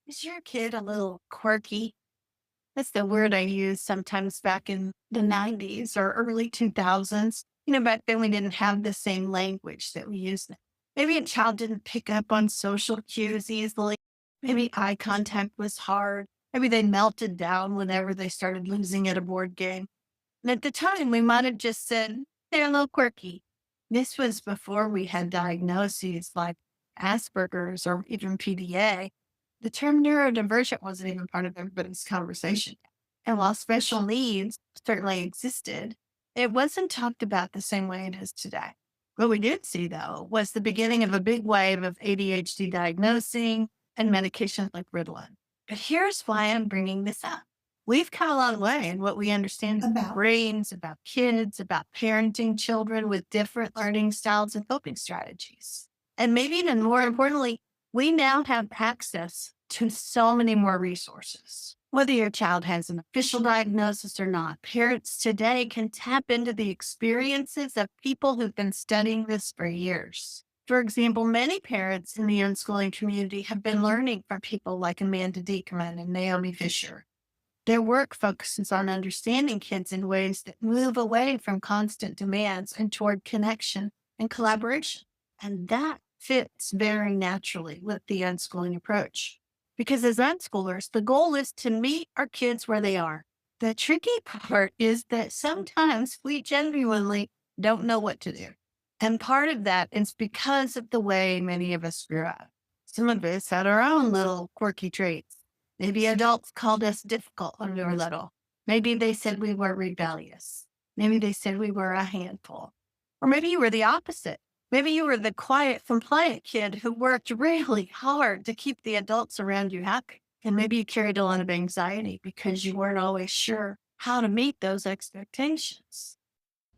Is your kid a little quirky? That's the word I used sometimes back in the 90s or early 2000s. Back then we didn't have the same language that we use now. Maybe a child didn't pick up on social cues easily. Maybe eye contact was hard. Maybe they melted down whenever they started losing at a board game. And at the time, we might have just said, they're a little quirky. This was before we had diagnoses like Asperger's or even PDA. The term neurodivergent wasn't even part of everybody's conversation. And while special needs certainly existed, it wasn't talked about the same way it is today. What we did see, though, was the beginning of a big wave of ADHD diagnosing and medications like Ritalin. But here's why I'm bringing this up. We've come a long way in what we understand about brains, about kids, about parenting children with different learning styles and coping strategies. And maybe even more importantly, we now have access to so many more resources. Whether your child has an official diagnosis or not, parents today can tap into the experiences of people who've been studying this for years. For example, many parents in the unschooling community have been learning from people like Amanda Diekman and Naomi Fisher. Their work focuses on understanding kids in ways that move away from constant demands and toward connection and collaboration. And that fits very naturally with the unschooling approach. Because as unschoolers, the goal is to meet our kids where they are. The tricky part is that sometimes we genuinely don't know what to do. And part of that is because of the way many of us grew up. Some of us had our own little quirky traits. Maybe adults called us difficult when we were little. Maybe they said we were rebellious. Maybe they said we were a handful. Or maybe you were the opposite. Maybe you were the quiet, compliant kid who worked really hard to keep the adults around you happy. And maybe you carried a lot of anxiety because you weren't always sure how to meet those expectations.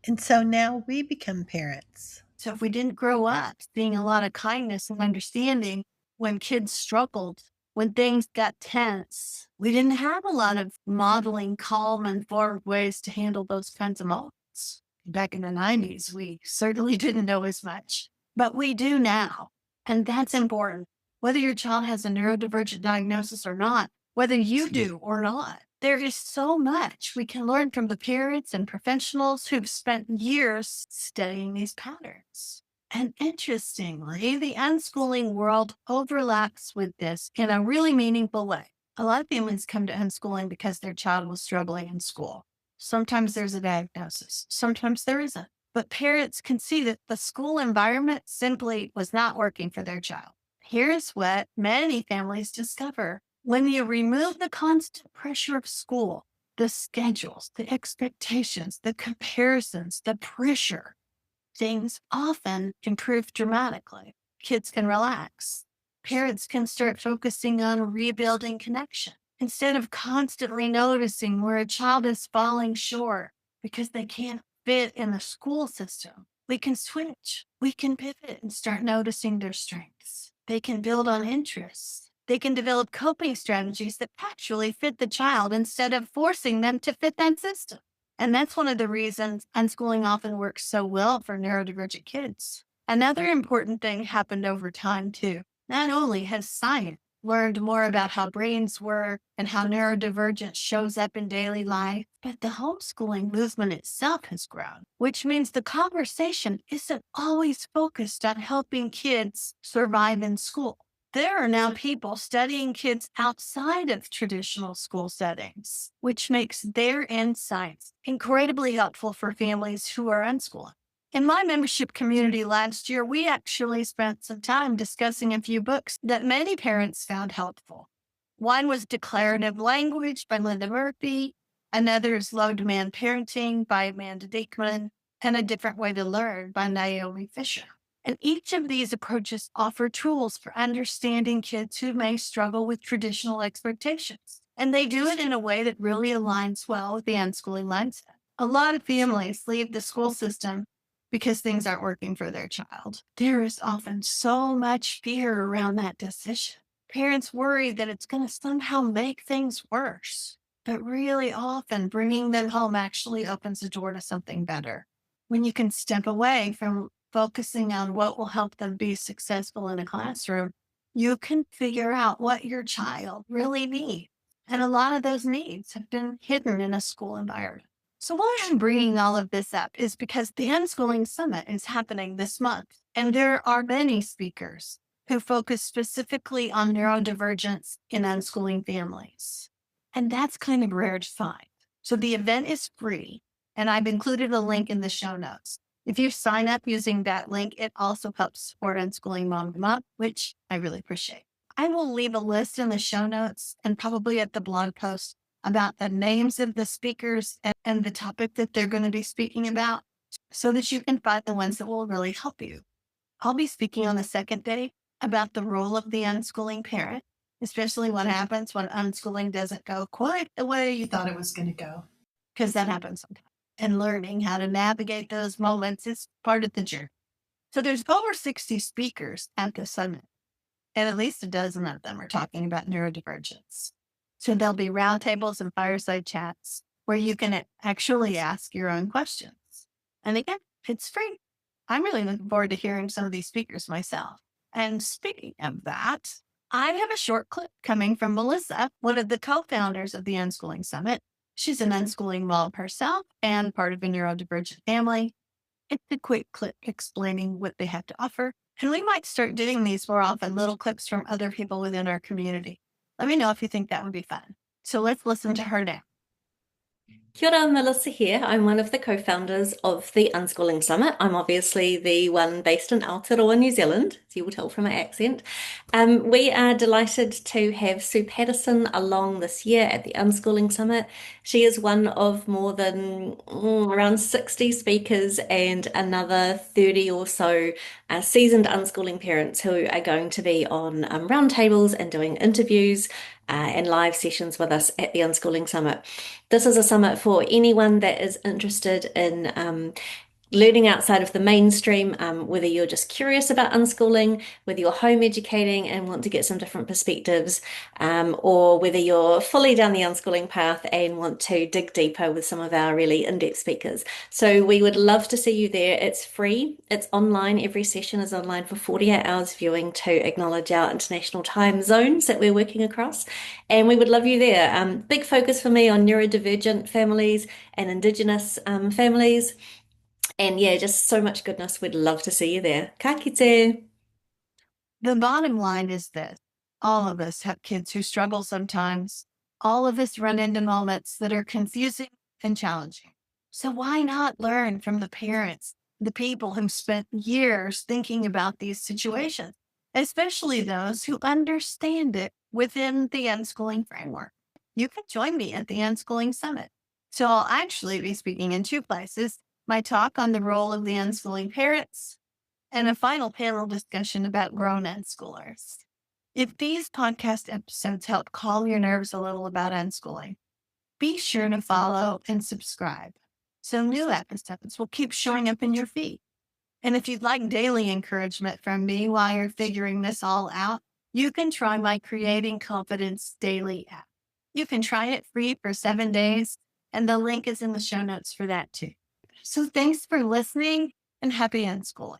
And so now we become parents. So if we didn't grow up seeing a lot of kindness and understanding when kids struggled, when things got tense, we didn't have a lot of modeling calm and forward ways to handle those kinds of moments. Back in the 90s, we certainly didn't know as much, but we do now. And that's important. Whether your child has a neurodivergent diagnosis or not, whether you do or not, there is so much we can learn from the parents and professionals who've spent years studying these patterns. And interestingly, the unschooling world overlaps with this in a really meaningful way. A lot of families come to unschooling because their child was struggling in school. Sometimes there's a diagnosis, sometimes there isn't. But parents can see that the school environment simply was not working for their child. Here's what many families discover. When you remove the constant pressure of school, the schedules, the expectations, the comparisons, the pressure, things often improve dramatically. Kids can relax. Parents can start focusing on rebuilding connection instead of constantly noticing where a child is falling short because they can't fit in the school system. We can switch. We can pivot and start noticing their strengths. They can build on interests. They can develop coping strategies that actually fit the child instead of forcing them to fit that system. And that's one of the reasons unschooling often works so well for neurodivergent kids. Another important thing happened over time, too. Not only has science learned more about how brains work and how neurodivergence shows up in daily life, but the homeschooling movement itself has grown, which means the conversation isn't always focused on helping kids survive in school. There are now people studying kids outside of traditional school settings, which makes their insights incredibly helpful for families who are unschooling. In my membership community last year, we actually spent some time discussing a few books that many parents found helpful. One was Declarative Language by Linda Murphy. Another is Low Demand Parenting by Amanda Diekman, and A Different Way to Learn by Naomi Fisher. And each of these approaches offer tools for understanding kids who may struggle with traditional expectations. And they do it in a way that really aligns well with the unschooling mindset. A lot of families leave the school system because things aren't working for their child. There is often so much fear around that decision. Parents worry that it's going to somehow make things worse. But really often bringing them home actually opens the door to something better. When you can step away from focusing on what will help them be successful in a classroom you can figure out what your child really needs. And a lot of those needs have been hidden in a school environment. So, why I'm bringing all of this up is because the Unschooling Summit is happening this month, and there are many speakers who focus specifically on neurodivergence in unschooling families. And that's kind of rare to find. So, the event is free, and I've included a link in the show notes. If you sign up using that link, it also helps support Unschooling Mom2Mom, which I really appreciate. I will leave a list in the show notes and probably at the blog post about the names of the speakers and the topic that they're going to be speaking about so that you can find the ones that will really help you. I'll be speaking on the second day about the role of the unschooling parent, especially what happens when unschooling doesn't go quite the way you thought it was going to go, because that happens sometimes. And learning how to navigate those moments is part of the journey. So there's over 60 speakers at the summit, and at least a dozen of them are talking about neurodivergence. So there'll be roundtables and fireside chats where you can actually ask your own questions. And again, it's free. I'm really looking forward to hearing some of these speakers myself. And speaking of that, I have a short clip coming from Melissa, one of the co-founders of the Unschooling Summit. She's an unschooling mom herself and part of a neurodivergent family. It's a quick clip explaining what they have to offer. And we might start doing these more often, little clips from other people within our community. Let me know if you think that would be fun. So let's listen to her now. Kia ora, Melissa here. I'm one of the co-founders of the Unschooling Summit. I'm obviously the one based in Aotearoa, New Zealand, as you will tell from my accent. We are delighted to have Sue Patterson along this year at the Unschooling Summit. She is one of more than around 60 speakers and another 30 or so seasoned unschooling parents who are going to be on roundtables and doing interviews and live sessions with us at the Unschooling Summit. This is a summit for anyone that is interested in learning outside of the mainstream, whether you're just curious about unschooling, whether you're home educating and want to get some different perspectives, or whether you're fully down the unschooling path and want to dig deeper with some of our really in-depth speakers. So we would love to see you there. It's free. It's online. Every session is online for 48 hours viewing to acknowledge our international time zones that we're working across. And we would love you there. Big focus for me on neurodivergent families and Indigenous families. And yeah, just so much goodness. We'd love to see you there. Ka kite. The bottom line is this: all of us have kids who struggle sometimes. All of us run into moments that are confusing and challenging. So why not learn from the parents, the people who spent years thinking about these situations, especially those who understand it within the unschooling framework? You can join me at the Unschooling Summit. So I'll actually be speaking in two places: my talk on the role of the unschooling parents, and a final panel discussion about grown unschoolers. If these podcast episodes help calm your nerves a little about unschooling, be sure to follow and subscribe so new episodes will keep showing up in your feed. And if you'd like daily encouragement from me while you're figuring this all out, you can try my Creating Confidence Daily app. You can try it free for 7 days, and the link is in the show notes for that too. So thanks for listening and happy unschooling.